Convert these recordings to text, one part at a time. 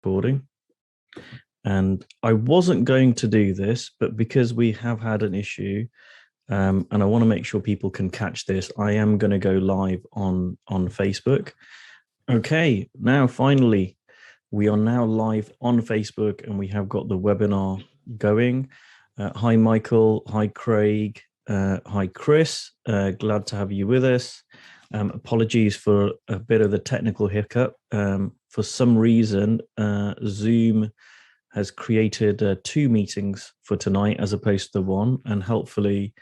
Recording. And I wasn't going to do this, but because we have had an issue, and I want to make sure people can catch this, I am going to go live on Facebook. Okay, now finally, we are now live on Facebook, and we have got the webinar going. Hi, Michael. Hi, Craig. Hi, Chris. Glad to have you with us. Apologies for a bit of the technical hiccup. For some reason, Zoom has created 2 meetings for tonight as opposed to 1, and helpfully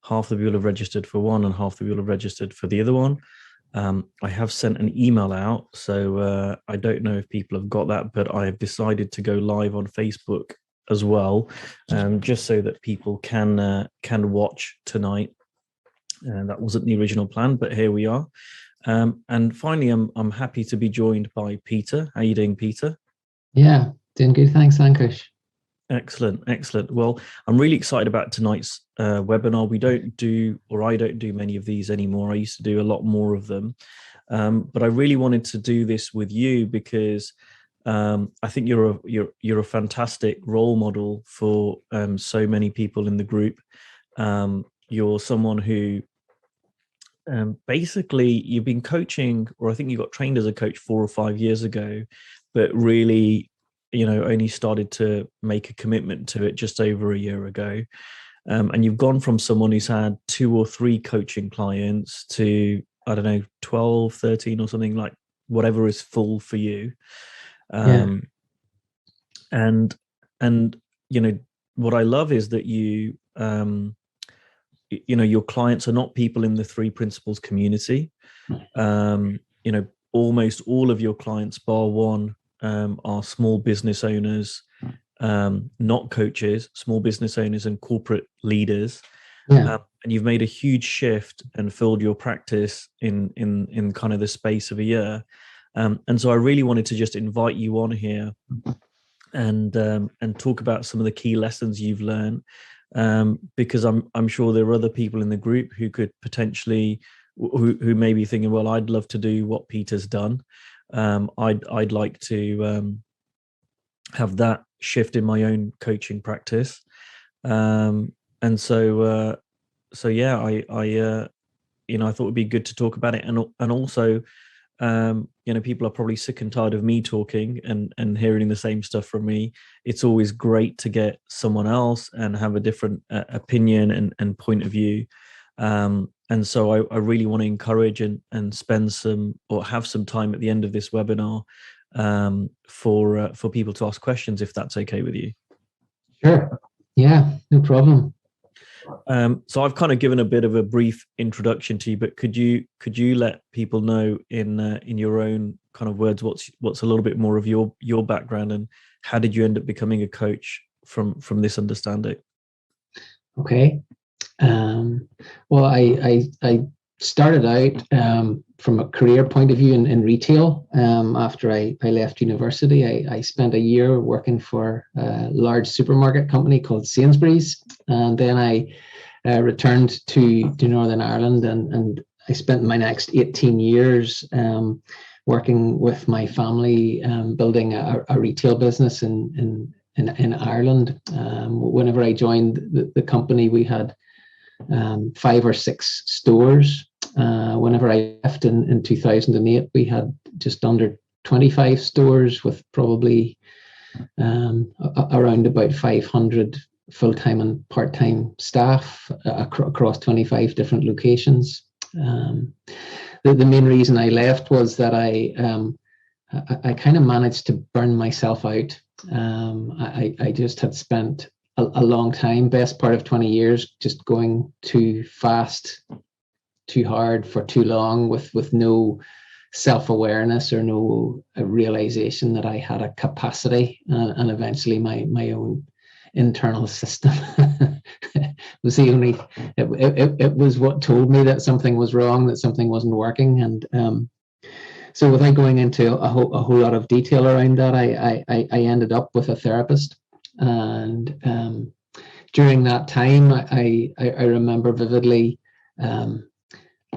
half the people have registered for one and half the people have registered for the other one. I have sent an email out, so I don't know if people have got that, but I have decided to go live on Facebook as well, just so that people can watch tonight. And that wasn't the original plan, but here we are. And finally, I'm happy to be joined by Peter. How are you doing, Peter? Yeah, doing good. Thanks, Ankush. Excellent. Well, I'm really excited about tonight's webinar. I don't do many of these anymore. I used to do a lot more of them. But I really wanted to do this with you because I think you're a fantastic role model for so many people in the group. You're someone who basically you've been coaching, or I think you got trained as a coach 4 or 5 years ago, but really, only started to make a commitment to it just over a year ago. And you've gone from someone who's had 2 or 3 coaching clients to, I don't know, 12, 13 or something, like whatever is full for you. Yeah. And what I love is that your clients are not people in the 3 principles community. Almost all of your clients, bar one, are small business owners, not coaches, small business owners and corporate leaders. Yeah. And you've made a huge shift and filled your practice in kind of the space of a year. And so I really wanted to just invite you on here and talk about some of the key lessons you've learned. Because I'm sure there are other people in the group who could potentially, who may be thinking, well, I'd love to do what Peter's done. I'd like to have that shift in my own coaching practice. And so yeah, I thought it'd be good to talk about it, and also, people are probably sick and tired of me talking and hearing the same stuff from me. It's always great to get someone else and have a different opinion and point of view. And so I really want to encourage and spend some, or have some time at the end of this webinar for people to ask questions, if that's okay with you. Sure. Yeah, no problem. So I've kind of given a bit of a brief introduction to you, but could you let people know in your own kind of words what's a little bit more of your background, and how did you end up becoming a coach from this understanding? Okay. Well, I started out from a career point of view in retail. After I left university, I spent a year working for a large supermarket company called Sainsbury's, and then I returned to Northern Ireland, and I spent my next 18 years working with my family, building a retail business in Ireland. Whenever I joined the company, we had 5 or 6 stores. Whenever I left in 2008, we had just under 25 stores, with probably around about 500 full-time and part-time staff across 25 different locations. The main reason I left was that I kind of managed to burn myself out. I just had spent a long time, best part of 20 years, just going too fast, too hard for too long, with no self-awareness or no realization that I had a capacity, and eventually my own internal system was the only, it was what told me that something was wrong, that something wasn't working. And so without going into a whole lot of detail around that, I ended up with a therapist. And during that time, I remember vividly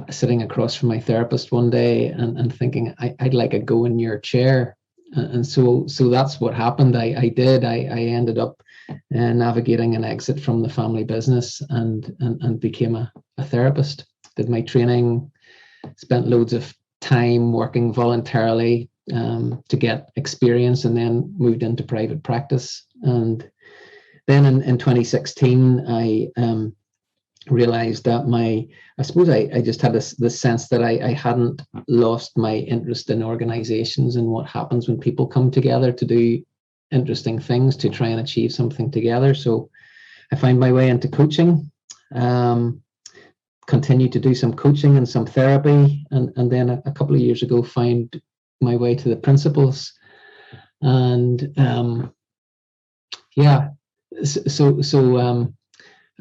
sitting across from my therapist one day and thinking, I'd like a go in your chair. And so that's what happened. I ended up navigating an exit from the family business and became a therapist. Did my training, spent loads of time working voluntarily to get experience, and then moved into private practice. And then in 2016, I realized that I suppose I just had this sense that I hadn't lost my interest in organizations and what happens when people come together to do interesting things to try and achieve something together. So I found my way into coaching, continued to do some coaching and some therapy, and then a couple of years ago found my way to the principles. And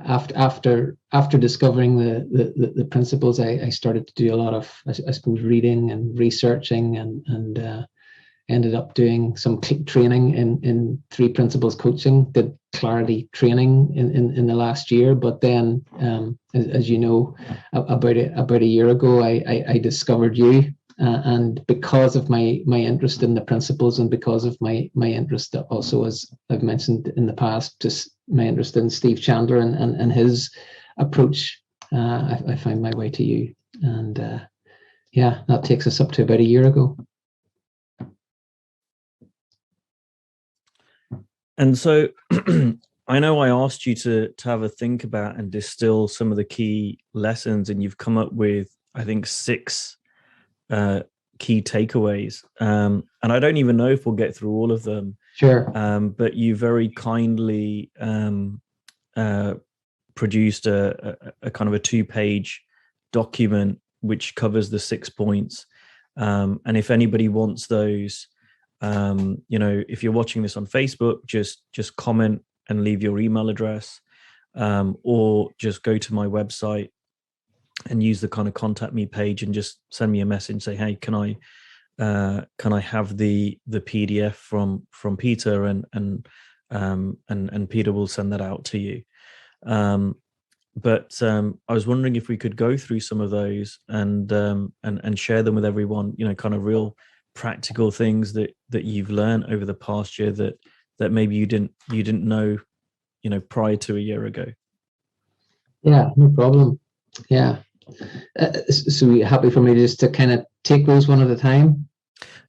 after discovering the principles, I started to do a lot of, I suppose, reading and researching, and ended up doing some training in 3 principles coaching. Did clarity training in the last year, but then as you know, about a year ago, I discovered you. And because of my interest in the principles, and because of my interest also, as I've mentioned in the past, just my interest in Steve Chandler and his approach, I found my way to you. And that takes us up to about a year ago. And so I know I asked you to have a think about and distill some of the key lessons, and you've come up with, I think, 6 key takeaways. And I don't even know if we'll get through all of them. Sure. But you very kindly produced a kind of a 2-page document which covers the 6 points. And if anybody wants those, if you're watching this on Facebook, just comment and leave your email address, or just go to my website and use the kind of contact me page and just send me a message, say, hey, can I have the PDF from Peter, and Peter will send that out to you. But I was wondering if we could go through some of those and share them with everyone, kind of real practical things that you've learned over the past year that maybe you didn't know, prior to a year ago. Yeah, no problem. Yeah. So you're happy for me just to kind of take those one at a time?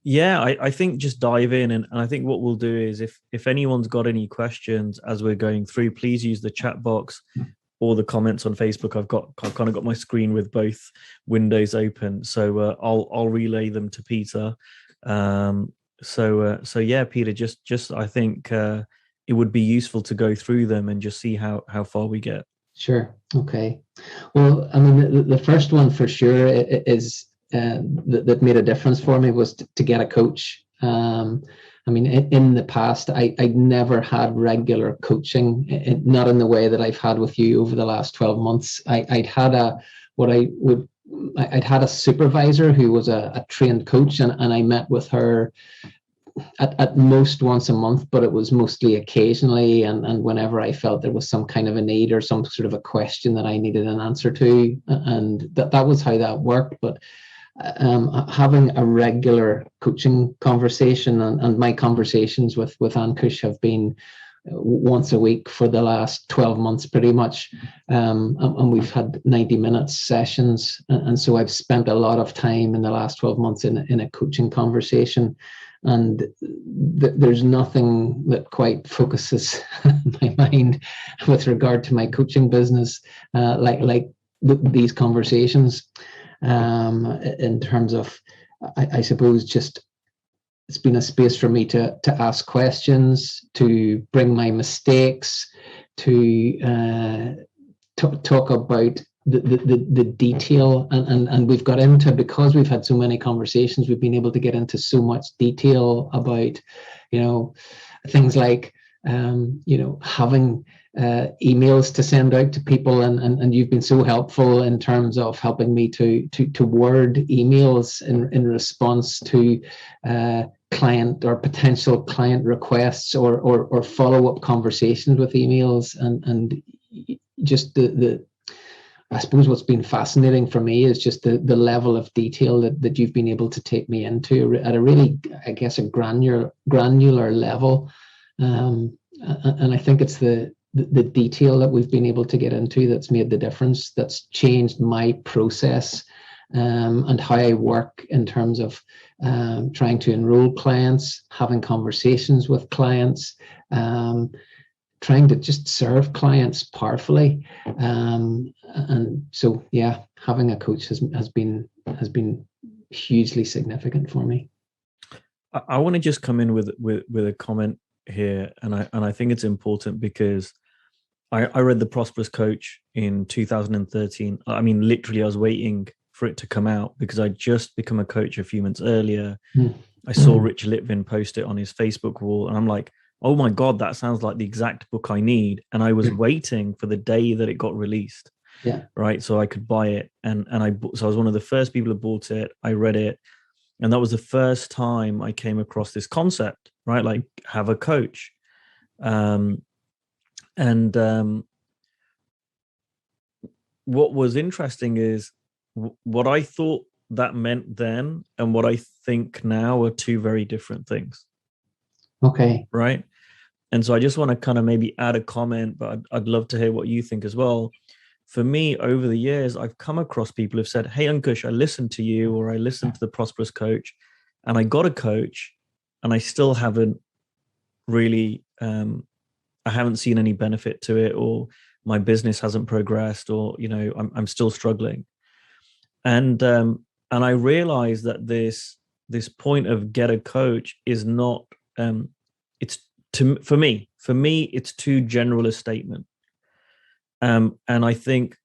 Yeah, I think just dive in, and I think what we'll do is if anyone's got any questions as we're going through, please use the chat box or the comments on Facebook. I've kind of got my screen with both windows open, so I'll relay them to Peter. So yeah, Peter, just I think it would be useful to go through them and just see how far we get. Sure. Okay. Well, I mean, the first one for sure is that made a difference for me was to get a coach. I mean, in the past, I'd never had regular coaching, not in the way that I've had with you over the last 12 months. I'd had a supervisor who was a trained coach, and I met with her at most once a month, but it was mostly occasionally and whenever I felt there was some kind of a need or some sort of a question that I needed an answer to, and that was how that worked. But having a regular coaching conversation, and my conversations with Ankush have been once a week for the last 12 months pretty much, and we've had 90-minute sessions, and so I've spent a lot of time in the last 12 months in a coaching conversation. And there's nothing that quite focuses my mind with regard to my coaching business like these conversations, in terms of, I suppose, just it's been a space for me to ask questions, to bring my mistakes, to talk about the detail, and we've got into, because we've had so many conversations, we've been able to get into so much detail about, things like, having emails to send out to people, and you've been so helpful in terms of helping me to word emails in response to client or potential client requests or follow-up conversations with emails, and just I suppose what's been fascinating for me is just the level of detail that you've been able to take me into at a really, I guess, a granular level. And I think it's the detail that we've been able to get into that's made the difference, that's changed my process and how I work in terms of trying to enroll clients, having conversations with clients, trying to just serve clients powerfully. And so, yeah, having a coach has been hugely significant for me. I want to just come in with a comment here, and I think it's important because I read The Prosperous Coach in 2013. I mean, literally, I was waiting for it to come out because I'd just become a coach a few months earlier. I saw Rich Litvin post it on his Facebook wall, and I'm like, oh my God, that sounds like the exact book I need. And I was waiting for the day that it got released. Yeah. Right. So I could buy it. So I was one of the first people who bought it. I read it. And that was the first time I came across this concept, right? Like, have a coach. What was interesting is what I thought that meant then and what I think now are two very different things. Okay. Right. And so I just want to kind of maybe add a comment, but I'd love to hear what you think as well. For me, over the years, I've come across people who've said, hey, Ankush, I listened to you, or I listened to The Prosperous Coach, and I got a coach, and I still haven't really, I haven't seen any benefit to it, or my business hasn't progressed, or, I'm still struggling. And I realized that this point of get a coach is not, for me, it's too general a statement. And I think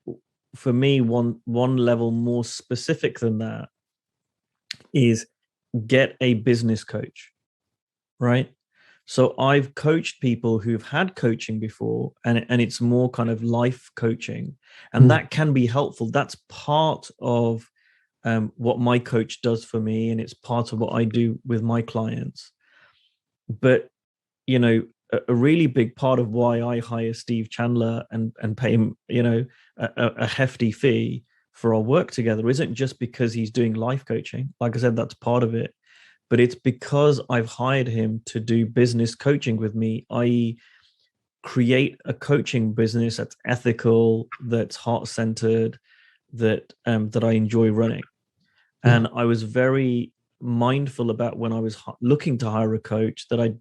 for me, one level more specific than that is get a business coach, right? So I've coached people who've had coaching before, and it's more kind of life coaching, and that can be helpful. That's part of what my coach does for me, and it's part of what I do with my clients. But a really big part of why I hire Steve Chandler and pay him, a hefty fee for our work together isn't just because he's doing life coaching. Like I said, that's part of it, but it's because I've hired him to do business coaching with me, i.e., create a coaching business that's ethical, that's heart-centered, that I enjoy running. And I was very mindful about when I was looking to hire a coach that I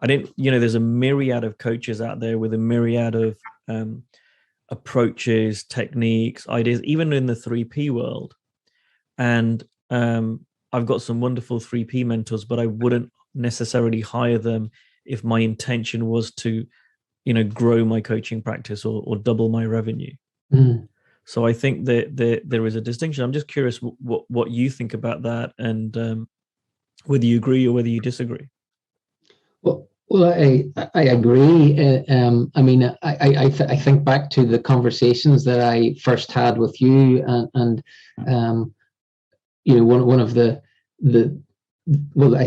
didn't, there's a myriad of coaches out there with a myriad of approaches, techniques, ideas, even in the 3P world. And I've got some wonderful 3P mentors, but I wouldn't necessarily hire them if my intention was to, grow my coaching practice or double my revenue. So I think that there is a distinction. I'm just curious what you think about that, and whether you agree or whether you disagree. Well, I agree. I mean, I think back to the conversations that I first had with you, and one of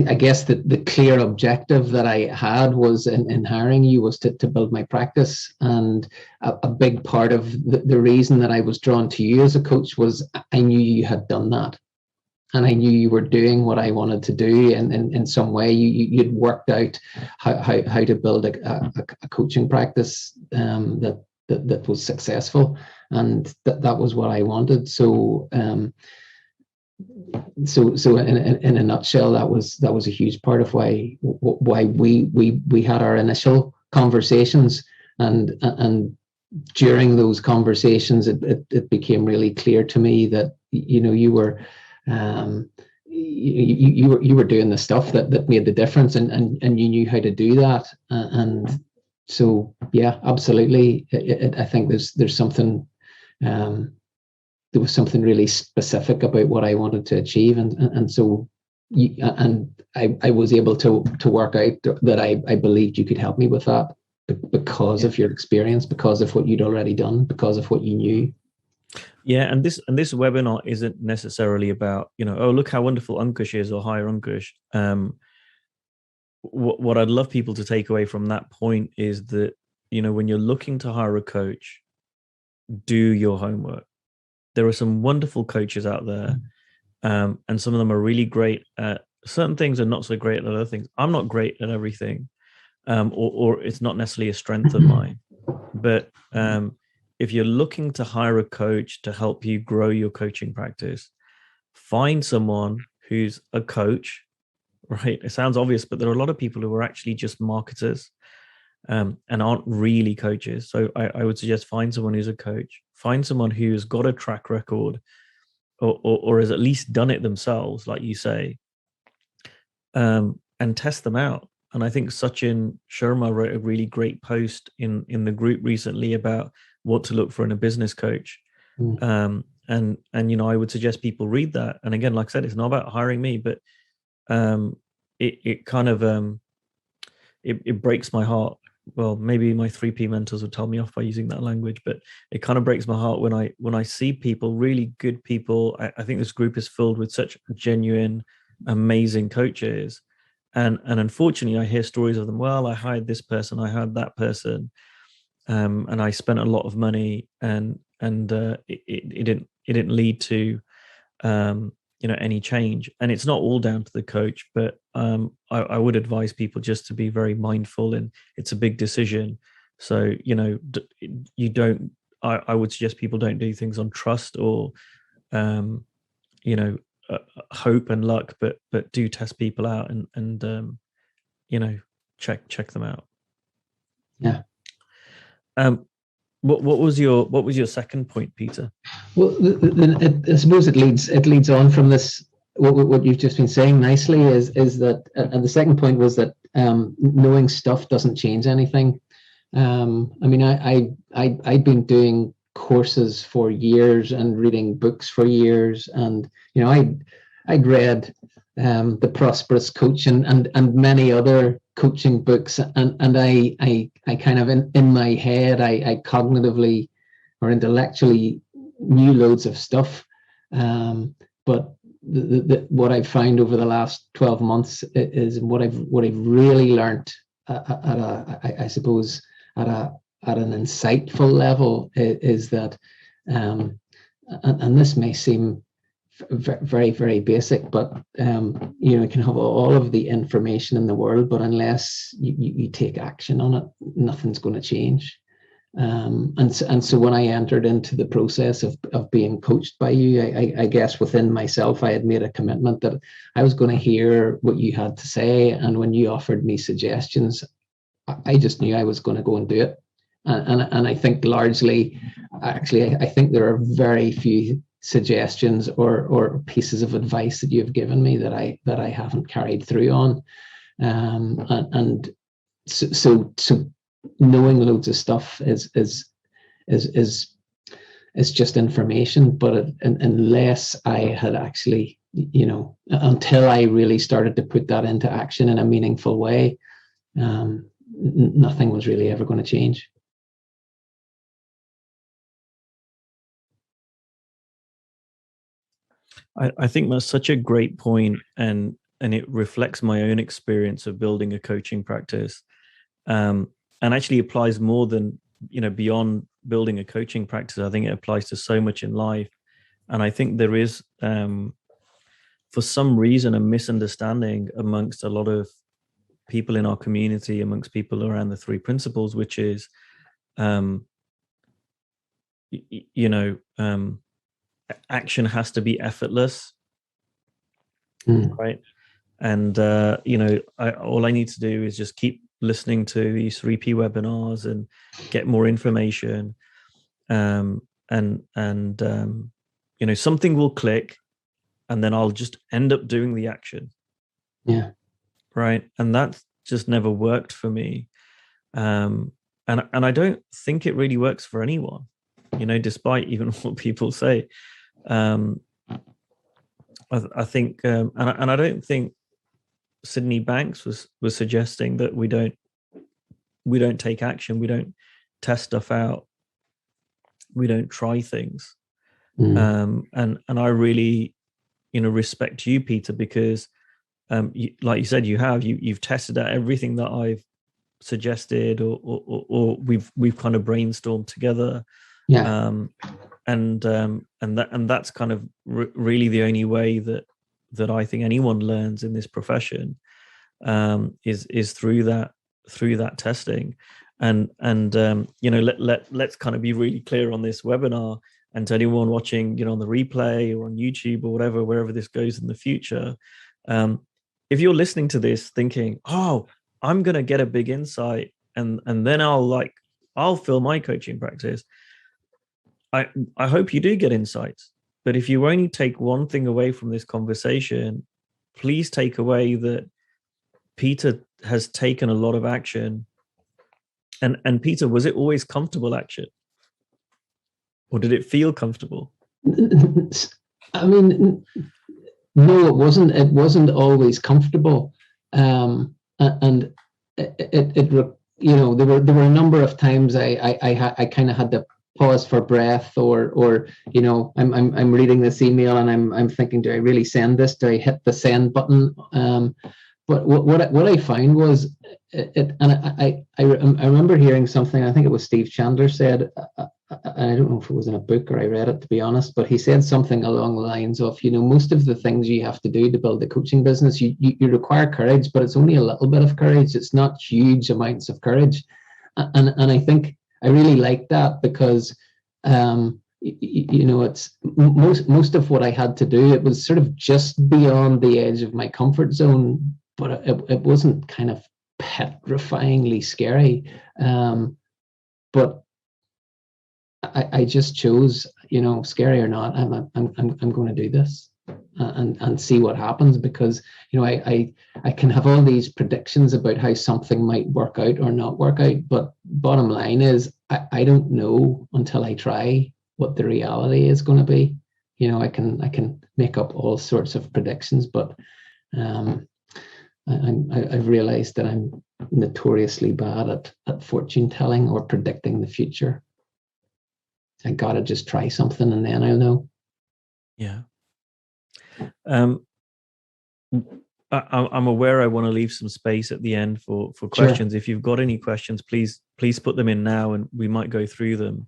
I guess the clear objective that I had was in hiring you was to build my practice, and a big part of the reason that I was drawn to you as a coach was I knew you had done that. And I knew you were doing what I wanted to do, and in some way you'd worked out how to build a coaching practice that was successful, and that was what I wanted. So so in a nutshell, that was a huge part of why we had our initial conversations, and during those conversations it became really clear to me that you were you were doing the stuff that made the difference, and you knew how to do that, and so yeah, absolutely. I think there's something there was something really specific about what I wanted to achieve, and so I was able to work out that I believed you could help me with that because of your experience, because of what you'd already done, because of what you knew. Yeah, and this webinar isn't necessarily about, oh, look how wonderful Ankush is, or hire Ankush. What I'd love people to take away from that point is that, when you're looking to hire a coach, do your homework. There are some wonderful coaches out there, and some of them are really great at certain things and not so great at other things. I'm not great at everything, or it's not necessarily a strength of mine. But if you're looking to hire a coach to help you grow your coaching practice, find someone who's a coach, right? It sounds obvious, but there are a lot of people who are actually just marketers, and aren't really coaches. So I would suggest find someone who's a coach, find someone who's got a track record, or has at least done it themselves, like you say, and test them out. And I think Sachin Sharma wrote a really great post in the group recently about what to look for in a business coach. And I would suggest people read that. And again, like I said, it's not about hiring me, but it kind of it breaks my heart. Well, maybe my 3P mentors would tell me off by using that language, but it kind of breaks my heart when I see people, really good people. I think this group is filled with such genuine, amazing coaches. And unfortunately, I hear stories of them. Well, I hired this person, I hired that person, and I spent a lot of money, and it didn't lead to any change. And it's not all down to the coach, but I would advise people just to be very mindful, and it's a big decision. So you don't. I would suggest people don't do things on trust or hope and luck, but do test people out and check them out. Yeah. What was your second point, Peter? Well, I suppose it leads on from this. What you've just been saying nicely is that, and the second point was that knowing stuff doesn't change anything. I mean, I've been doing courses for years and reading books for years, and I'd read The Prosperous Coach and many other coaching books, and I kind of in my head I cognitively or intellectually knew loads of stuff, but what I've found over the last 12 months is what I've really learned I suppose at an insightful level is that, and this may seem very, very basic, but you can have all of the information in the world, but unless you take action on it, nothing's going to change. And so when I entered into the process of being coached by you, I guess within myself, I had made a commitment that I was going to hear what you had to say. And when you offered me suggestions, I just knew I was going to go and do it. And I think largely, actually, I think there are very few suggestions or pieces of advice that you've given me that I haven't carried through on. And so knowing loads of stuff is just information, but unless I had actually, until I really started to put that into action in a meaningful way, nothing was really ever going to change. I think that's such a great point, and it reflects my own experience of building a coaching practice, and actually applies more than beyond building a coaching practice. I think it applies to so much in life, and I think there is, for some reason, a misunderstanding amongst a lot of people in our community, amongst people around the three principles, which is, action has to be effortless, right? And all I need to do is just keep listening to these 3P webinars and get more information, and something will click, and then I'll just end up doing the action. Yeah. Right. And that just never worked for me, and I don't think it really works for anyone, despite even what people say. I think, and I don't think Sydney Banks was suggesting that we don't take action, we don't test stuff out, we don't try things. And I really, respect you, Peter, because like you said, you've tested out everything that I've suggested, or we've kind of brainstormed together. Yeah. And that's kind of really the only way that I think anyone learns in this profession, is through that testing. And let's kind of be really clear on this webinar, and to anyone watching, on the replay or on YouTube or whatever, wherever this goes in the future, if you're listening to this thinking, oh, I'm going to get a big insight, and then I'll fill my coaching practice, I hope you do get insights. But if you only take one thing away from this conversation, please take away that Peter has taken a lot of action. And Peter, was it always comfortable action? Or did it feel comfortable? I mean, no, it wasn't. It wasn't always comfortable. And it there were a number of times I kind of had to pause for breath, or I'm reading this email and I'm thinking, do I really send this? Do I hit the send button? But what I found was I remember hearing something. I think it was Steve Chandler said. I don't know if it was in a book or I read it, to be honest, but he said something along the lines of, most of the things you have to do to build a coaching business, you require courage, but it's only a little bit of courage. It's not huge amounts of courage. And I think I really like that, because it's most of what I had to do, it was sort of just beyond the edge of my comfort zone, but it wasn't kind of petrifyingly scary. But I just chose, scary or not, I'm going to do this and see what happens, because I can have all these predictions about how something might work out or not work out, but bottom line is I don't know until I try what the reality is going to be. I can make up all sorts of predictions, but I've realized that I'm notoriously bad at fortune telling or predicting the future. I gotta just try something and then I'll know. Yeah. I'm aware I want to leave some space at the end for questions. Sure. If you've got any questions, please put them in now and we might go through them.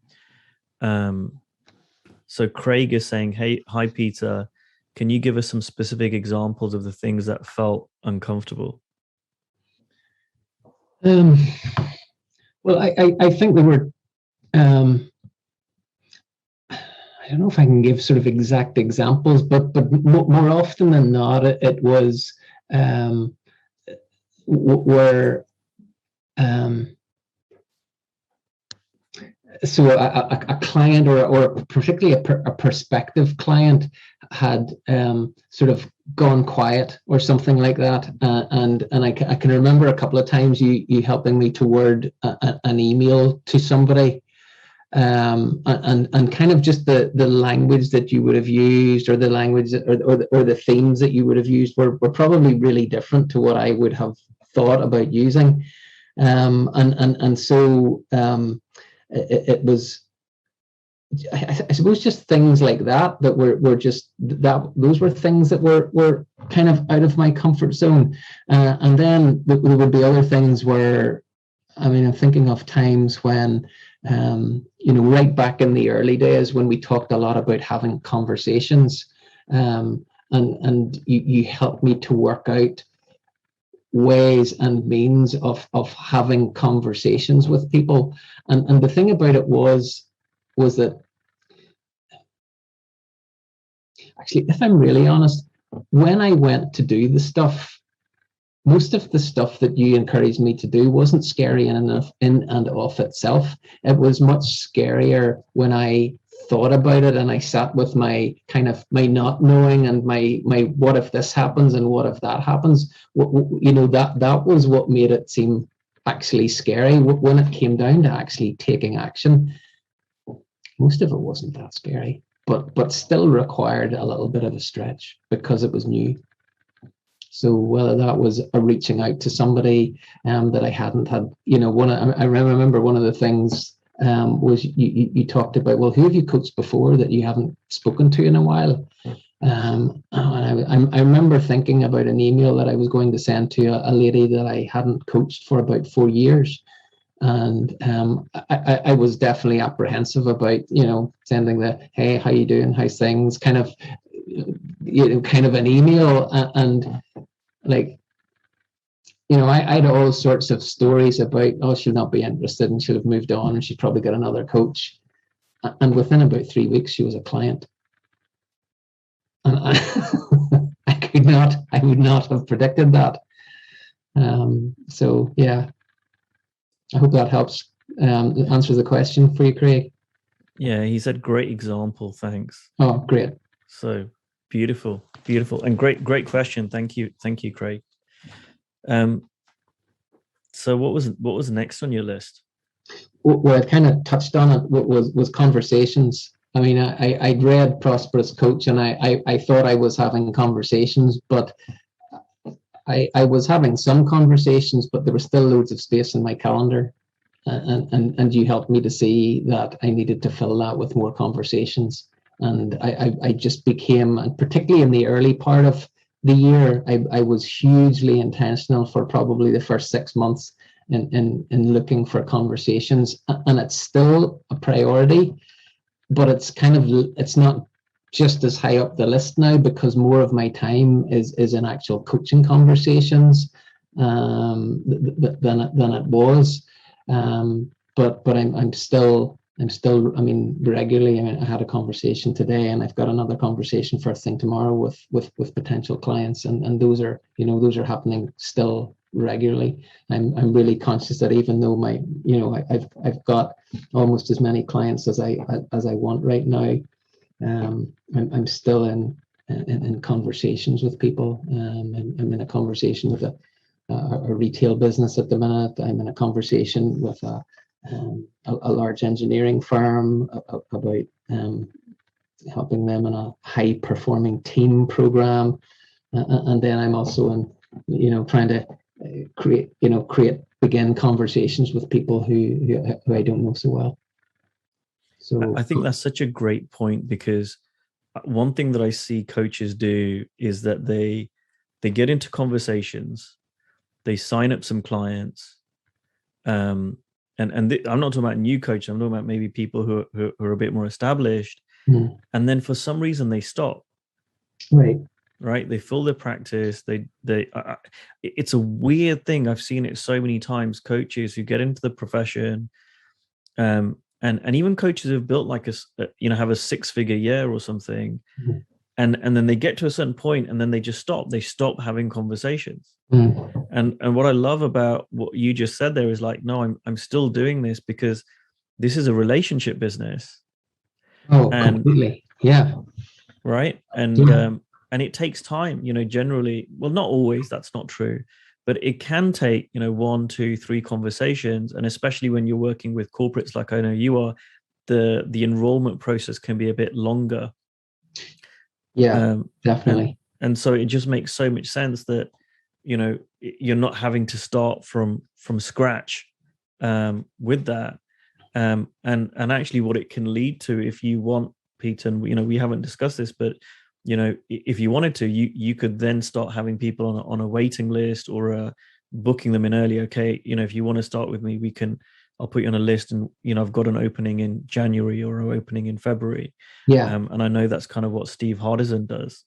So Craig is saying, hi Peter, can you give us some specific examples of the things that felt uncomfortable? Well, I think there were I don't know if I can give sort of exact examples, but more often than not, it was where so a client or particularly a prospective client had sort of gone quiet or something like that, and I can remember a couple of times you helping me to word an email to somebody. And kind of just the language that you would have used, or the language or the themes that you would have used were probably really different to what I would have thought about using, and so it was, I suppose, just things like that were just that those were things that were kind of out of my comfort zone, and then there would be other things where, I'm thinking of times when. Right back in the early days when we talked a lot about having conversations, and you helped me to work out ways and means of having conversations with people. And the thing about it was that, actually, if I'm really honest, when I went to do the stuff, most of the stuff that you encouraged me to do wasn't scary in and of itself. It was much scarier when I thought about it and I sat with my not knowing and my what if this happens and what if that happens. That was what made it seem actually scary. When it came down to actually taking action, most of it wasn't that scary, but still required a little bit of a stretch because it was new. So whether that was a reaching out to somebody that I hadn't had, I remember one of the things was you talked about, well, who have you coached before that you haven't spoken to in a while? And I remember thinking about an email that I was going to send to a lady that I hadn't coached for about 4 years. And I was definitely apprehensive about, sending the, hey, how you doing, how's things, kind of, kind of an email. And like, I had all sorts of stories about, oh, she'll not be interested and she'll have moved on and she'd probably get another coach. And within about 3 weeks, she was a client. And I would not have predicted that. So yeah, I hope that helps answer the question for you, Craig. Yeah, he said, great example. Thanks. Oh, great. So beautiful, and great question. Thank you, Craig. So what was next on your list? Well, I kind of touched on it. What was conversations. I mean, I'd read Prosperous Coach, and I thought I was having conversations, but I was having some conversations, but there was still loads of space in my calendar. And you helped me to see that I needed to fill that with more conversations. And I just became, and particularly in the early part of the year, I was hugely intentional for probably the first 6 months in looking for conversations. And it's still a priority, but it's not just as high up the list now, because more of my time is in actual coaching conversations than it was. But I'm still, I mean, regularly. I mean, I had a conversation today, and I've got another conversation first thing tomorrow with potential clients, and those are happening still regularly. I'm really conscious that even though I've got almost as many clients as I want right now, I'm still in conversations with people. I'm in a conversation with a retail business at the minute. I'm in a conversation with a large engineering firm about helping them in a high performing team program, and then I'm also in trying to begin conversations with people who I don't know so well. So I think that's such a great point, because one thing that I see coaches do is that they get into conversations, they sign up some clients, and I'm not talking about new coaches. I'm talking about maybe people who are a bit more established, and then for some reason they stop. Right, they fill their practice. It's a weird thing. I've seen it so many times. Coaches who get into the profession, and even coaches who've built like have a 6-figure year or something, and then they get to a certain point, and then they just stop. They stop having conversations. And what I love about what you just said there is like, no, I'm still doing this because this is a relationship business. Oh, completely. Yeah. Right. And it takes time, generally, well, not always, that's not true, but it can take, 1, 2, 3 conversations. And especially when you're working with corporates, like I know you are, the enrollment process can be a bit longer. Yeah, definitely. And so it just makes so much sense that, you're not having to start from scratch with that. And actually what it can lead to, if you want, Peter, and we haven't discussed this, but if you wanted to, you could then start having people on a waiting list, or booking them in early. Okay, if you want to start with me, I'll put you on a list, and I've got an opening in January or an opening in February. Yeah. And I know that's kind of what Steve Hardison does.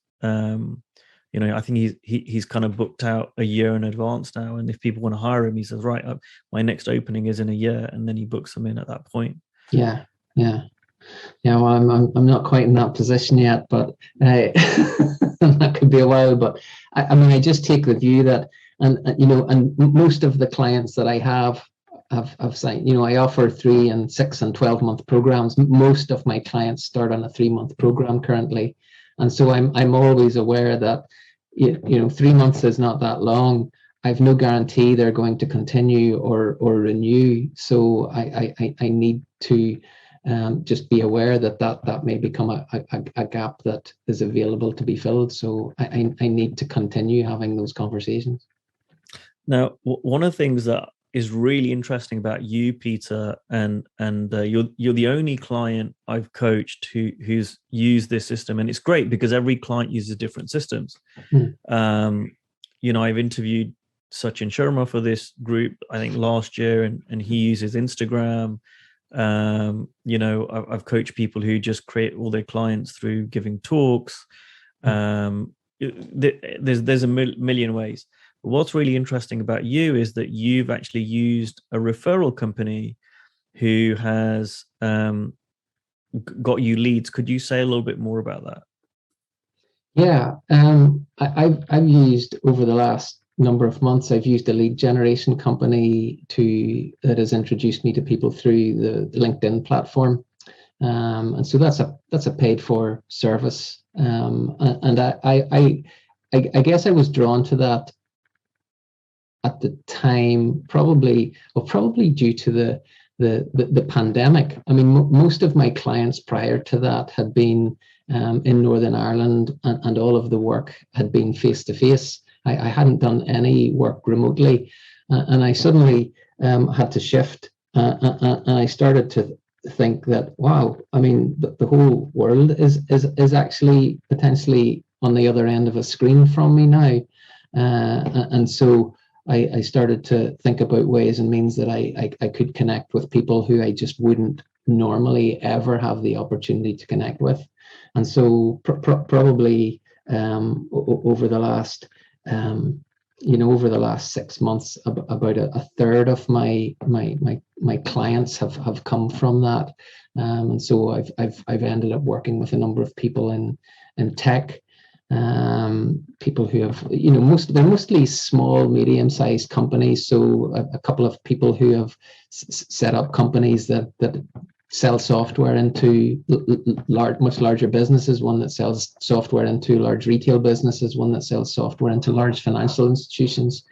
I think he's kind of booked out a year in advance now, and if people want to hire him, he says, right, my next opening is in a year, and then he books them in at that point. Yeah. Well, I'm not quite in that position yet, but that could be a while. But I mean, I just take the view that, and most of the clients that I have signed, I offer 3 and 6 and 12-month programs. Most of my clients start on a 3-month program currently, and so I'm always aware that 3 months is not that long. I've no guarantee they're going to continue or renew, so I need to just be aware that may become a gap that is available to be filled. So I need to continue having those conversations. Now, one of the things that is really interesting about you, Peter, and you're the only client I've coached who's used this system, and it's great because every client uses different systems. I've interviewed Sachin Sharma for this group, I think last year, and he uses Instagram. I've coached people who just create all their clients through giving talks. There's a million ways. But what's really interesting about you is that you've actually used a referral company who has got you leads. Could you say a little bit more about that? Yeah, I've used over the last number of months. I've used a lead generation company that has introduced me to people through the LinkedIn platform, and so that's a paid for service. And I guess I was drawn to that at the time, probably due to the pandemic. I mean, most of my clients prior to that had been in Northern Ireland, and all of the work had been face to face. I hadn't done any work remotely, and I suddenly had to shift, and I started to think that, wow, I mean, the whole world is actually potentially on the other end of a screen from me now, and so I started to think about ways and means that I could connect with people who I just wouldn't normally ever have the opportunity to connect with. And so probably over the last over the last 6 months, about a third of my clients have come from that, and so I've ended up working with a number of people in tech, people who have, they're mostly small, medium-sized companies. So a couple of people who have set up companies that sell software into much larger businesses, one that sells software into large retail businesses, one that sells software into large financial institutions.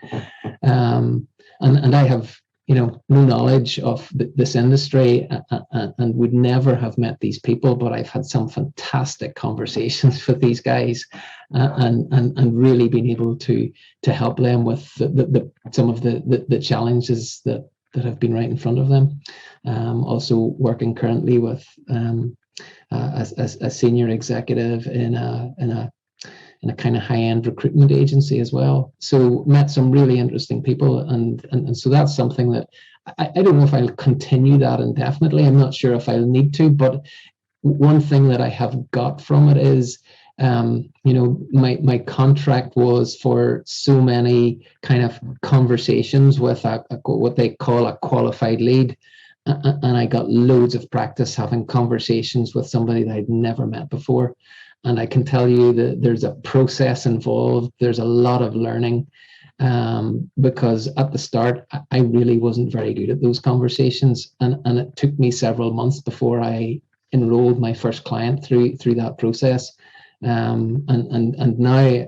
And I have, no knowledge of this industry, and would never have met these people, but I've had some fantastic conversations with these guys, and really been able to help them with some of the challenges that have been right in front of them. Also working currently with a senior executive in a kind of high-end recruitment agency as well. So met some really interesting people, and so that's something that I don't know if I'll continue that indefinitely. I'm not sure if I'll need to, but one thing that I have got from it is, my contract was for so many kind of conversations with what they call a qualified lead, and I got loads of practice having conversations with somebody that I'd never met before. And I can tell you that there's a process involved. There's a lot of learning, because at the start, I really wasn't very good at those conversations. And it took me several months before I enrolled my first client through that process. And now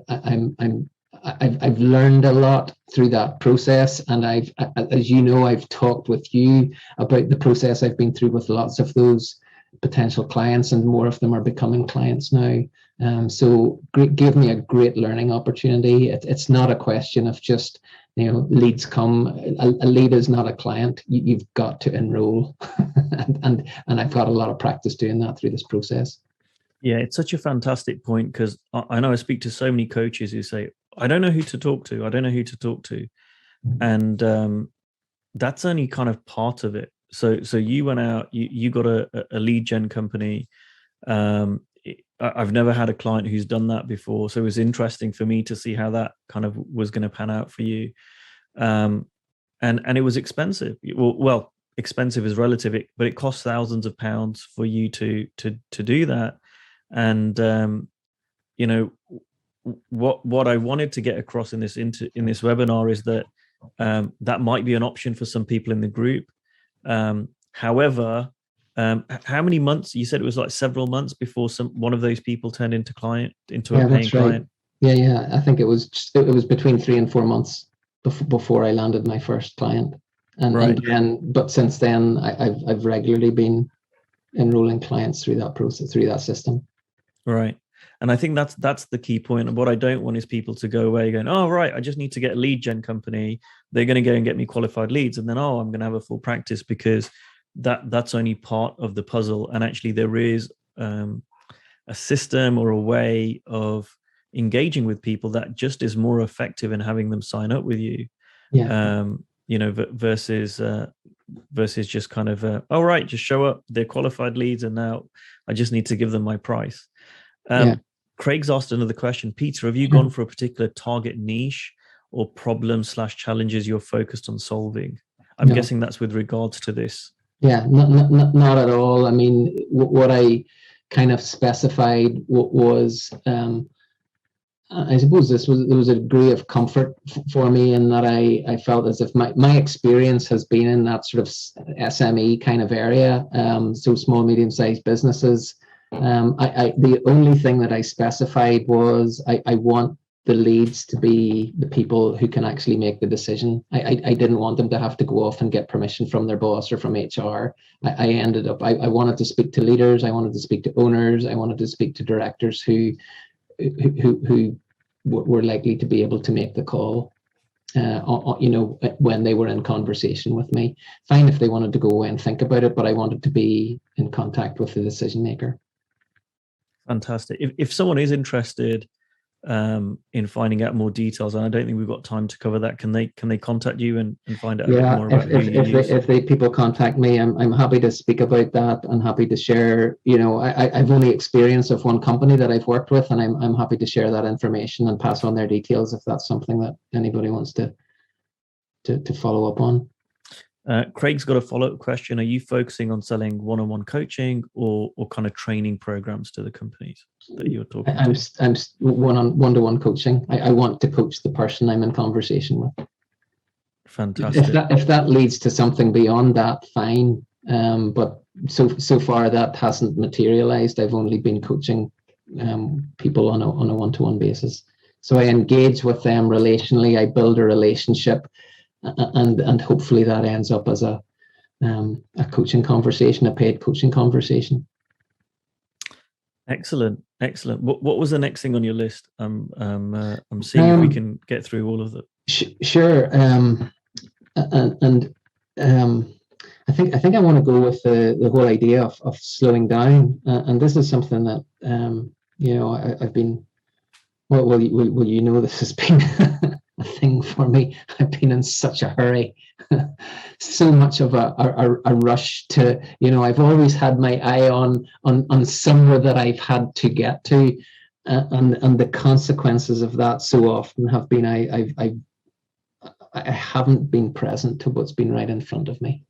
I've learned a lot through that process. And as you know, I've talked with you about the process I've been through with lots of those potential clients, and more of them are becoming clients now. So gave me a great learning opportunity. It's not a question of just, leads come. A lead is not a client. You've got to enroll, and I've got a lot of practice doing that through this process. Yeah, it's such a fantastic point, because I know I speak to so many coaches who say, I don't know who to talk to. I don't know who to talk to. And that's only kind of part of it. So you went out, you got a lead gen company. I've never had a client who's done that before. So it was interesting for me to see how that kind of was going to pan out for you. And it was expensive. Well, expensive is relative, but it costs thousands of pounds for you to do that. And what I wanted to get across in this webinar is that that might be an option for some people in the group. However, how many months? You said it was like several months before one of those people turned into a paying client. Yeah. I think it was between 3 and 4 months before I landed my first client, but since then I've regularly been enrolling clients through that process, through that system. Right. And I think that's the key point. And what I don't want is people to go away going, oh, right, I just need to get a lead gen company. They're going to go and get me qualified leads. And then, I'm going to have a full practice, because that's only part of the puzzle. And actually there is a system or a way of engaging with people that just is more effective in having them sign up with you. Yeah. Versus just kind of, all right, just show up. They're qualified leads, and now I just need to give them my price. Yeah. Craig's asked another question. Peter, have you gone for a particular target niche or problem/challenges you're focused on solving? I'm guessing that's with regards to this. Yeah, not at all. I mean, what I kind of specified was, I suppose there was a degree of comfort for me in that I felt as if my experience has been in that sort of SME kind of area, so small, medium-sized businesses. The only thing that I specified was I want the leads to be the people who can actually make the decision. I didn't want them to have to go off and get permission from their boss or from HR. I wanted to speak to leaders. I wanted to speak to owners. I wanted to speak to directors who were likely to be able to make the call, when they were in conversation with me. Fine if they wanted to go away and think about it, but I wanted to be in contact with the decision maker. Fantastic. If someone is interested in finding out more details, and I don't think we've got time to cover that, can they contact you and find out a bit more about who you use? If people contact me, I'm happy to speak about that and happy to share. I've only experience of one company that I've worked with, and I'm happy to share that information and pass on their details if that's something that anybody wants to follow up on. Craig's got a follow-up question. Are you focusing on selling one-on-one coaching or kind of training programs to the companies that you're talking to? I'm one-to-one coaching. I want to coach the person I'm in conversation with. Fantastic. If that leads to something beyond that, fine. But so far that hasn't materialized. I've only been coaching people on a one-to-one basis. So I engage with them relationally. I build a relationship. And hopefully that ends up as a coaching conversation, a paid coaching conversation. Excellent. What was the next thing on your list? I'm seeing if we can get through all of them. Sure. I think I want to go with the whole idea of slowing down. And this is something that I've been. Well, this has been a thing for me. I've been in such a hurry, so much of a rush to, I've always had my eye on somewhere that I've had to get to, and the consequences of that so often have been I haven't been present to what's been right in front of me.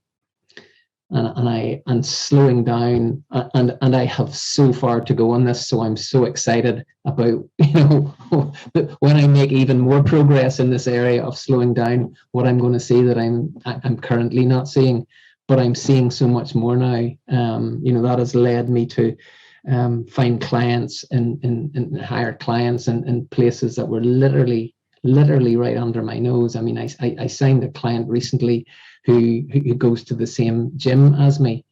And slowing down, and I have so far to go on this, so I'm so excited about when I make even more progress in this area of slowing down, what I'm going to see that I'm currently not seeing, but I'm seeing so much more now. That has led me to find clients and hire clients in places that were literally right under my nose. I mean, I signed a client recently who goes to the same gym as me,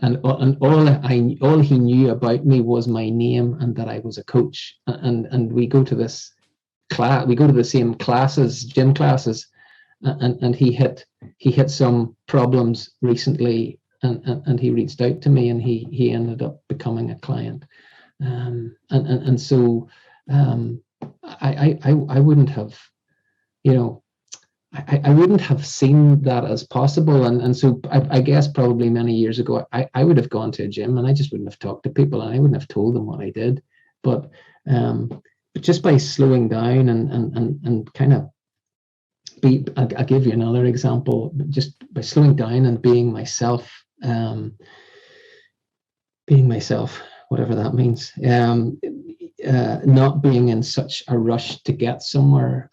and all he knew about me was my name and that I was a coach, and we go to this class, we go to the same classes, gym classes, and he hit some problems recently, and he reached out to me, and he ended up becoming a client, so I wouldn't have, I wouldn't have seen that as possible. And so I guess probably many years ago, I would have gone to a gym and I just wouldn't have talked to people and I wouldn't have told them what I did. But just by slowing down and kind of I'll give you another example, just by slowing down and being myself, whatever that means, not being in such a rush to get somewhere.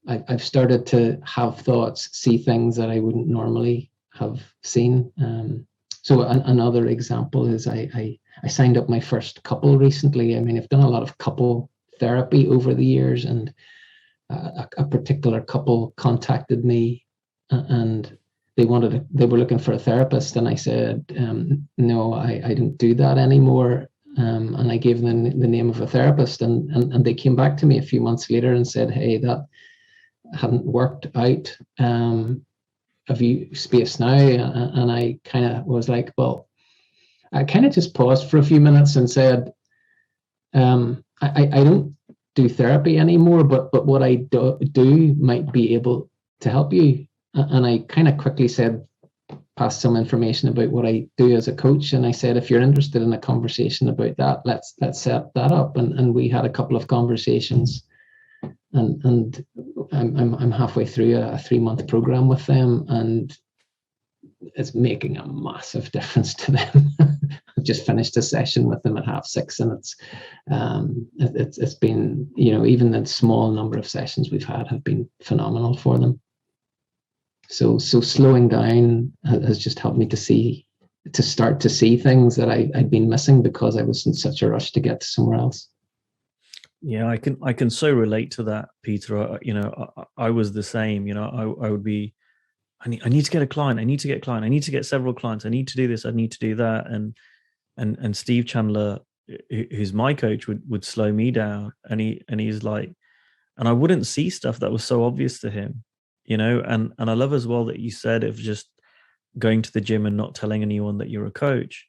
I've started to have thoughts, see things that I wouldn't normally have seen. So another example is I signed up my first couple recently. I mean, I've done a lot of couple therapy over the years, and a particular couple contacted me, and they were looking for a therapist, and I said, no, I don't do that anymore. And I gave them the name of a therapist, and they came back to me a few months later and said, hey, that hadn't worked out. Have you space now? And I kind of was like, well, I kind of just paused for a few minutes and said, I don't do therapy anymore, but what I do might be able help you. And I kind of quickly passed some information about what I do as a coach. And I said, if you're interested in a conversation about that, let's set that up. And we had a couple of conversations. And I'm halfway through a 3-month program with them, and it's making a massive difference to them. I've just finished a session with them at 6:30, and it's been, even the small number of sessions we've had have been phenomenal for them. So slowing down has just helped me to start to see things that I'd been missing because I was in such a rush to get to somewhere else. Yeah, I can so relate to that, Peter. I was the same. I would be, I need to get a client. I need to get a client. I need to get several clients. I need to do this. I need to do that. And Steve Chandler, who's my coach, would slow me down. And he's like, and I wouldn't see stuff that was so obvious to him, And I love as well that you said of just going to the gym and not telling anyone that you're a coach.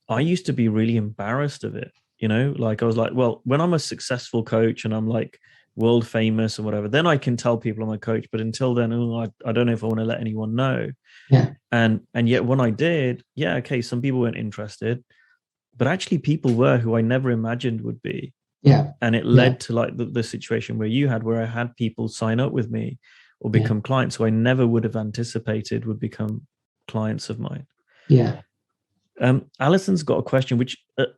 I used to be really embarrassed of it. Like I was like, well, when I'm a successful coach and I'm like world famous or whatever, then I can tell people I'm a coach. But until then, I don't know if I want to let anyone know. Yeah. And yet when I did, yeah, okay, some people weren't interested, but actually people were who I never imagined would be. Yeah. And it led to like the situation where I had people sign up with me or become clients who I never would have anticipated would become clients of mine. Yeah. Alison's got a question which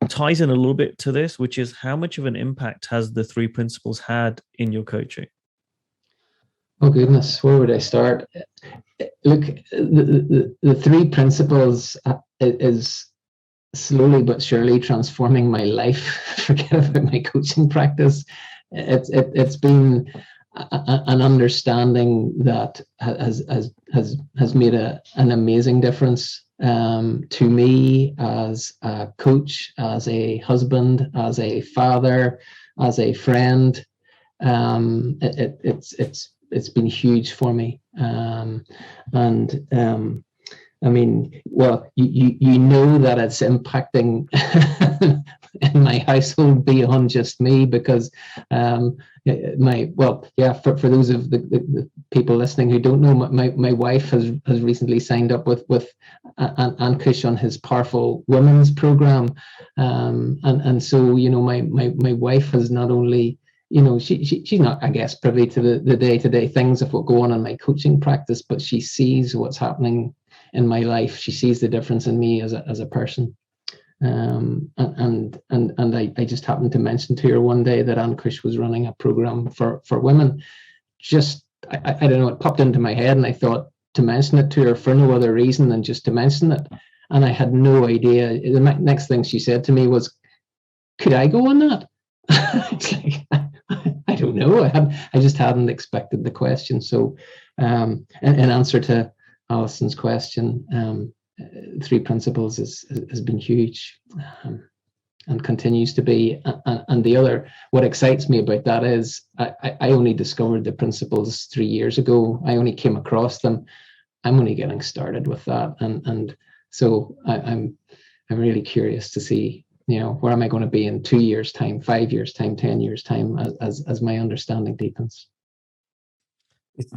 ties in a little bit to this, which is how much of an impact has the 3 principles had in your coaching? Oh goodness, where would I start? Look, the 3 principles is slowly but surely transforming my life. Forget about my coaching practice. It's been an understanding that has made an amazing difference to me as a coach, as a husband, as a father, as a friend. It's been huge for me. I mean, well, you know that it's impacting in my household beyond just me, because for those of the people listening who don't know, my wife has recently signed up with Ankush on his Powerful Women's program, and so my wife has not only she's not, I guess, privy to the day-to-day things of what go on in my coaching practice, but she sees what's happening in my life. She sees the difference in me as a person. And I just happened to mention to her one day that Ankush was running a program for women. Just, I don't know, it popped into my head, and I thought to mention it to her for no other reason than just to mention it. And I had no idea. The next thing she said to me was, could I go on that? It's like, I don't know. I just hadn't expected the question. So in answer to Alison's question, 3 principles has been huge, and continues to be. And the other, what excites me about that is I only discovered the principles 3 years ago. I only came across them. I'm only getting started with that, and so I'm really curious to see, where am I going to be in 2 years' time, 5 years' time, 10 years' time, as my understanding deepens.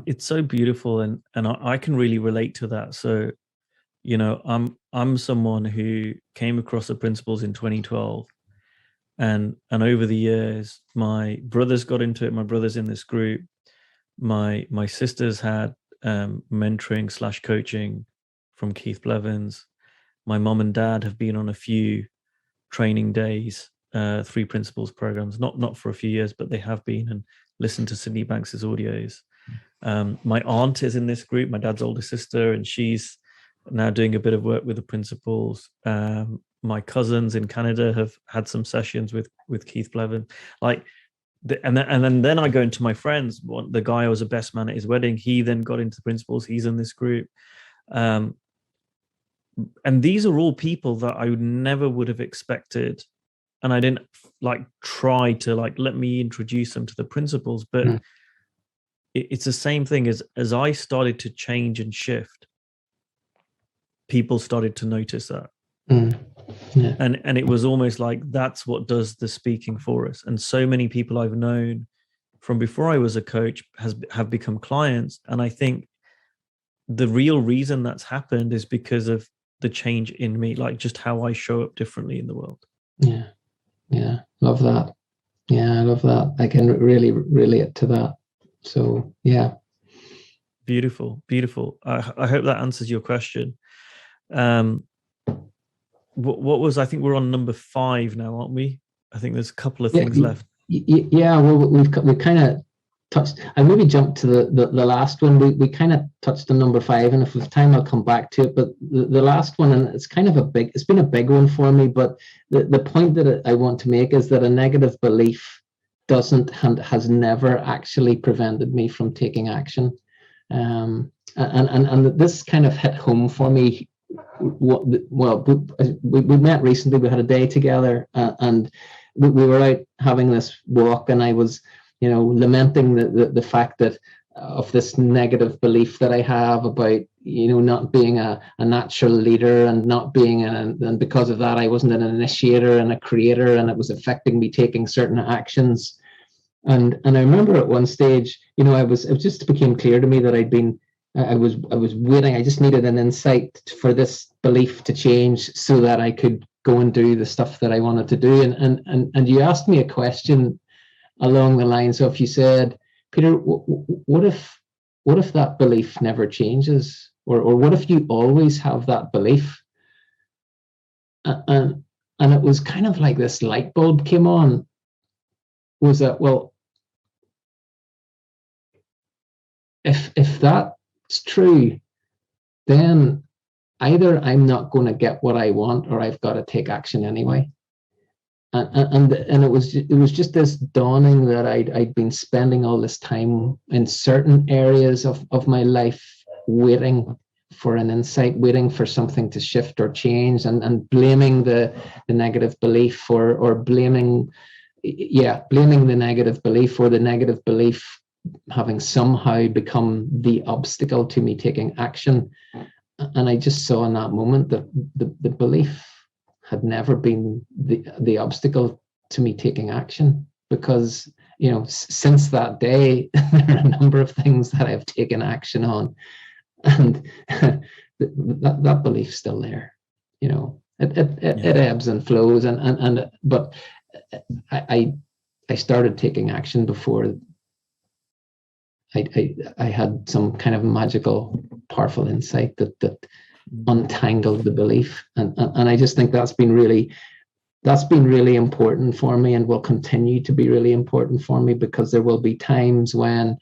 It's so beautiful, and I can really relate to that. So, I'm someone who came across the principles in 2012, and over the years, my brothers got into it. My brothers in this group, my sisters had mentoring / coaching from Keith Blevins. My mom and dad have been on a few training days, 3 principles programs, not for a few years, but they have been, and listened to Sydney Banks's audios. My aunt is in this group, my dad's older sister, and she's now doing a bit of work with the principles. My cousins in Canada have had some sessions with Keith Blevins. And then I go into my friends. The guy who was a best man at his wedding, he then got into the principles. He's in this group. And these are all people that I never would have expected. And I didn't try to let me introduce them to the principles, but it's the same thing as I started to change and shift, people started to notice that. Yeah. And it was almost like that's what does the speaking for us. And so many people I've known from before I was a coach have become clients. And I think the real reason that's happened is because of the change in me, like just how I show up differently in the world. Yeah. Yeah. Love that. Yeah, I love that. I can really relate to that. So, yeah. Beautiful, beautiful. I hope that answers your question. What was, I think we're on number 5 now, aren't we? I think there's a couple of things left. Yeah, well, we kind of touched. I maybe jumped to the last one. We kind of touched on number 5, and if we have time, I'll come back to it. But the last one, and it's kind of it's been a big one for me. But the point that I want to make is that a negative belief has never actually prevented me from taking action. And this kind of hit home for me. Well, we met recently. We had a day together, and we were out having this walk, and I was, lamenting the fact that of this negative belief that I have about, not being a natural leader, and not being and because of that, I wasn't an initiator and a creator, and it was affecting me taking certain actions. And I remember at one stage, it just became clear to me that I was waiting. I just needed an insight for this belief to change so that I could go and do the stuff that I wanted to do. And you asked me a question along the lines of, you said, Peter, what if that belief never changes, or what if you always have that belief? And it was kind of like this light bulb came on. Was that, well, if that's true, then either I'm not going to get what I want, or I've got to take action anyway. And it was just this dawning that I'd been spending all this time in certain areas of my life waiting for an insight, waiting for something to shift or change, and blaming the negative belief, or blaming the negative belief, or the negative belief having somehow become the obstacle to me taking action. And I just saw in that moment that the belief had never been the obstacle to me taking action, because since that day there are a number of things that I've taken action on, and that belief's still there. It ebbs and flows, but I started taking action before I had some kind of magical, powerful insight that untangled the belief, and I just think that's been really important for me, and will continue to be really important for me, because there will be times when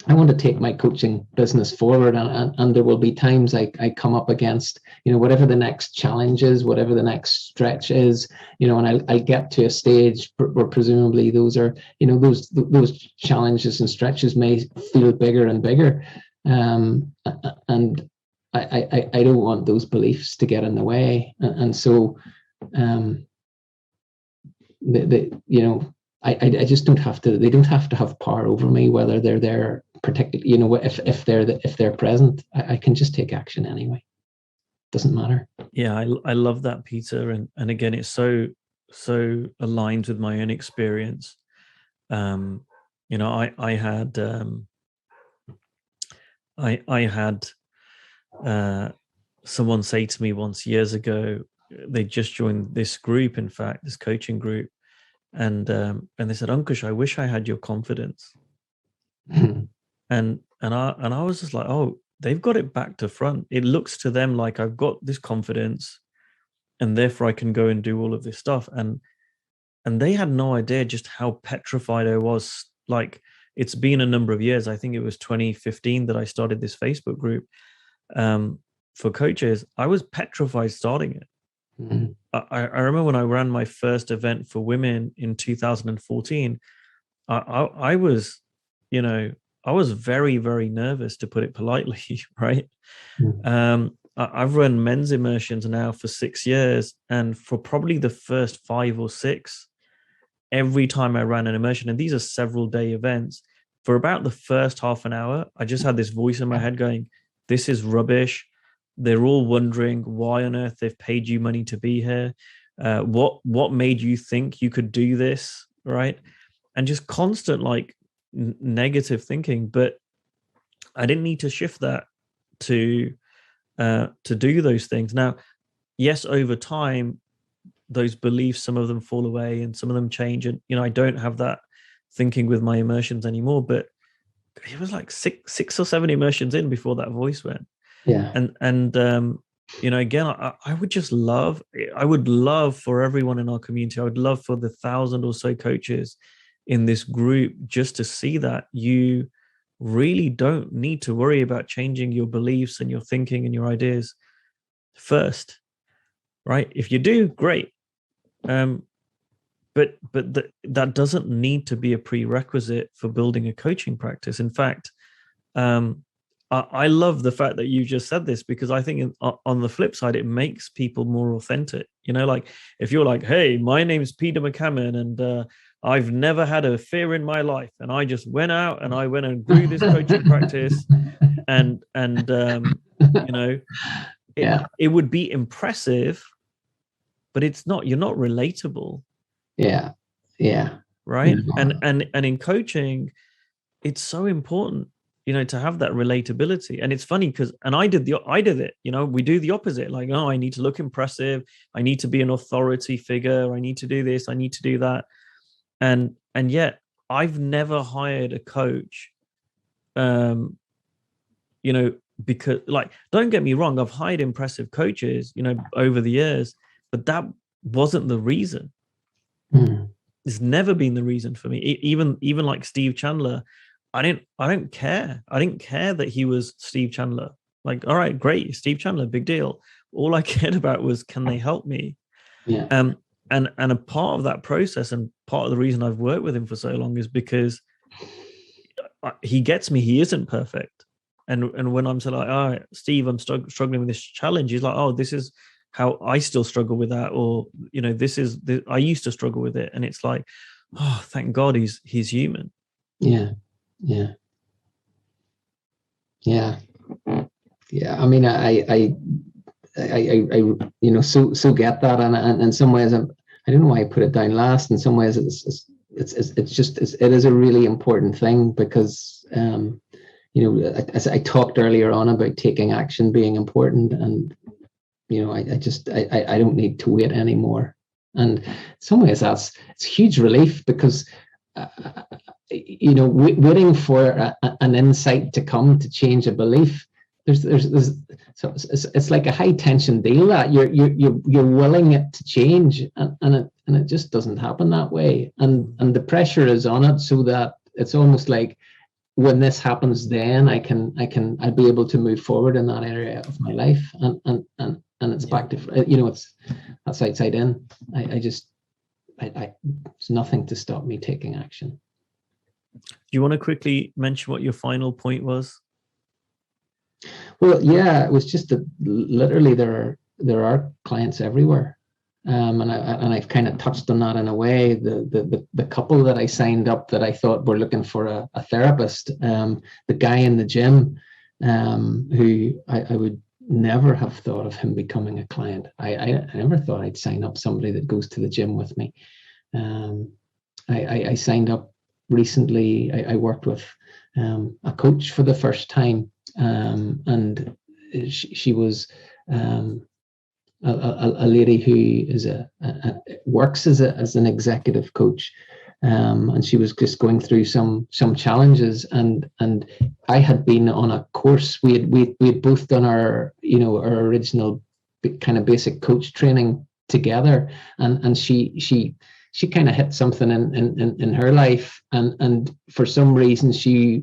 I want to take my coaching business forward, and there will be times I come up against whatever the next challenge is, whatever the next stretch is, and I get to a stage where presumably those are those challenges and stretches may feel bigger and bigger, and I don't want those beliefs to get in the way, and so I just don't have to. They don't have to have power over me, whether they're there, particularly if they're present. I can just take action anyway. Doesn't matter. Yeah, I love that, Peter, and again, it's so aligned with my own experience. I had someone say to me once, years ago, they just joined this group, in fact, this coaching group, and they said, Ankush, I wish I had your confidence. and I was just like, oh, they've got it back to front. It looks to them like I've got this confidence, and therefore I can go and do all of this stuff. And they had no idea just how petrified I was. Like, it's been a number of years. I think it was 2015 that I started this Facebook group for coaches. I was petrified starting it. Mm-hmm. I remember when I ran my first event for women in 2014, I was, I was very, very nervous, to put it politely, right? Mm-hmm. I've run men's immersions now for 6 years, and for probably the first 5 or 6, every time I ran an immersion, and these are several day events, for about the first half an hour, I just had this voice in my head going, this is rubbish. They're all wondering why on earth they've paid you money to be here. What made you think you could do this, right? and just constant like negative thinking. But I didn't need to shift that to do those things. Now, yes, over time, those beliefs, some of them fall away and some of them change, and I don't have that thinking with my immersions anymore. But it was like six or seven immersions in before that voice went. Yeah. And again, I would love for everyone in our community, I would love for the 1,000 or so coaches in this group just to see that you really don't need to worry about changing your beliefs and your thinking and your ideas first, right? If you do, great. But that doesn't need to be a prerequisite for building a coaching practice. In fact, I love the fact that you just said this, because I think on the flip side, it makes people more authentic. Like if you're like, hey, my name's Peter McCammon, and I've never had a fear in my life, and I just went out and I went and grew this coaching practice, and it would be impressive, but it's not. You're not relatable. Yeah. Right. And in coaching, it's so important, to have that relatability. And it's funny because, and I did it, we do the opposite. Like, oh, I need to look impressive. I need to be an authority figure. I need to do this. I need to do that. And yet I've never hired a coach, because, like, don't get me wrong, I've hired impressive coaches, over the years, but that wasn't the reason. It's never been the reason for me. Even like Steve Chandler, I don't care. I didn't care that he was Steve Chandler. Like, all right, great, Steve Chandler, big deal. All I cared about was, can they help me? Yeah. And a part of that process, and part of the reason I've worked with him for so long, is because he gets me. He isn't perfect. And when I'm so like, all right, Steve, I'm struggling with this challenge, he's like, oh, this is how I still struggle with that, or I used to struggle with it, and it's like, oh, thank God he's human. Yeah. I mean, I so get that, and in some ways, I don't know why I put it down last. In some ways, it is a really important thing, because as I talked earlier on about taking action being important, and I don't need to wait anymore. And in some ways, it's huge relief, because waiting for an insight to come to change a belief, so it's like a high tension deal that you're willing it to change, and it just doesn't happen that way, and the pressure is on it, so that it's almost like, when this happens, then I'll be able to move forward in that area of my life, and it's back to, that's outside in. There's nothing to stop me taking action. Do you want to quickly mention what your final point was? Well, yeah, it was just that literally there are clients everywhere. And I've kind of touched on that in a way. The couple that I signed up that I thought were looking for a therapist, the guy in the gym, who I would never have thought of him becoming a client. I never thought I'd sign up somebody that goes to the gym with me. I signed up recently. I worked with a coach for the first time, and she was a lady who is works as an executive coach, and she was just going through some challenges, and I had been on a course. We had both done our original kind of basic coach training together, and she kind of hit something in her life, and for some reason she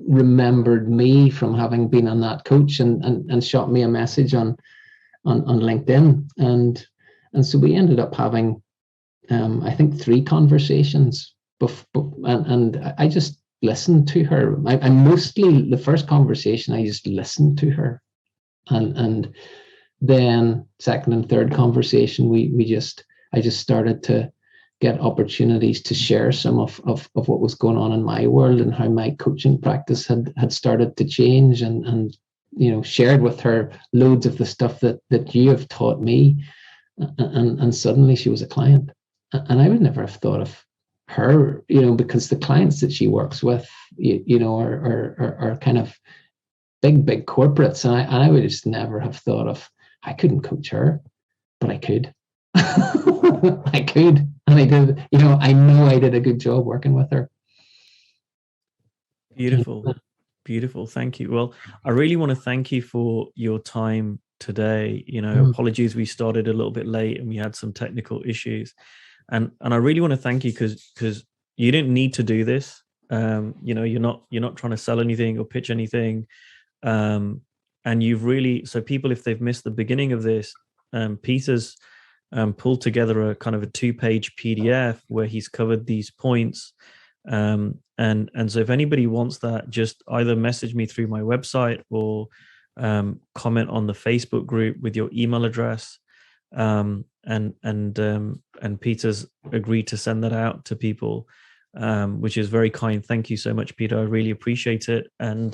remembered me from having been on that coach, and shot me a message on LinkedIn, and so we ended up having I think 3 conversations, and I just listened to her. I mostly, the first conversation, I just listened to her, and then second and third conversation, I just started to get opportunities to share some of what was going on in my world, and how my coaching practice had started to change, and shared with her loads of the stuff that you have taught me, and suddenly she was a client, and I would never have thought of her, because the clients that she works with, are kind of big corporates, and I would just never have thought of, I couldn't coach her, but I could. I could, and I did. I know I did a good job working with her. Beautiful. Thank you. Well, I really want to thank you for your time today. Apologies, we started a little bit late and we had some technical issues, and I really want to thank you because you didn't need to do this. You're not trying to sell anything or pitch anything, and you've really, so people, if they've missed the beginning of this, Peter's pulled together a kind of a 2-page PDF where he's covered these points. And so if anybody wants that, just either message me through my website or comment on the Facebook group with your email address. And Peter's agreed to send that out to people, which is very kind. Thank you so much, Peter. I really appreciate it. And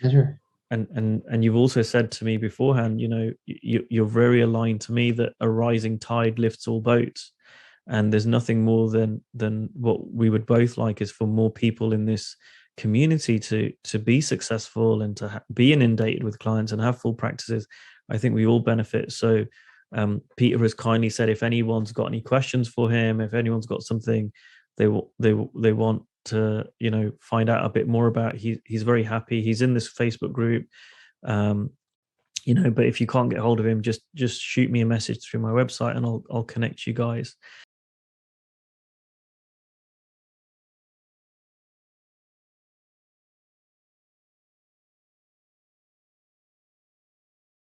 pleasure. And you've also said to me beforehand, you're very aligned to me that a rising tide lifts all boats. And there's nothing more than what we would both like is for more people in this community to be successful and to be inundated with clients and have full practices. I think we all benefit. So Peter has kindly said, if anyone's got any questions for him, if anyone's got something they want to find out a bit more about, he's very happy. He's in this Facebook group. But if you can't get hold of him, just shoot me a message through my website and I'll connect you guys.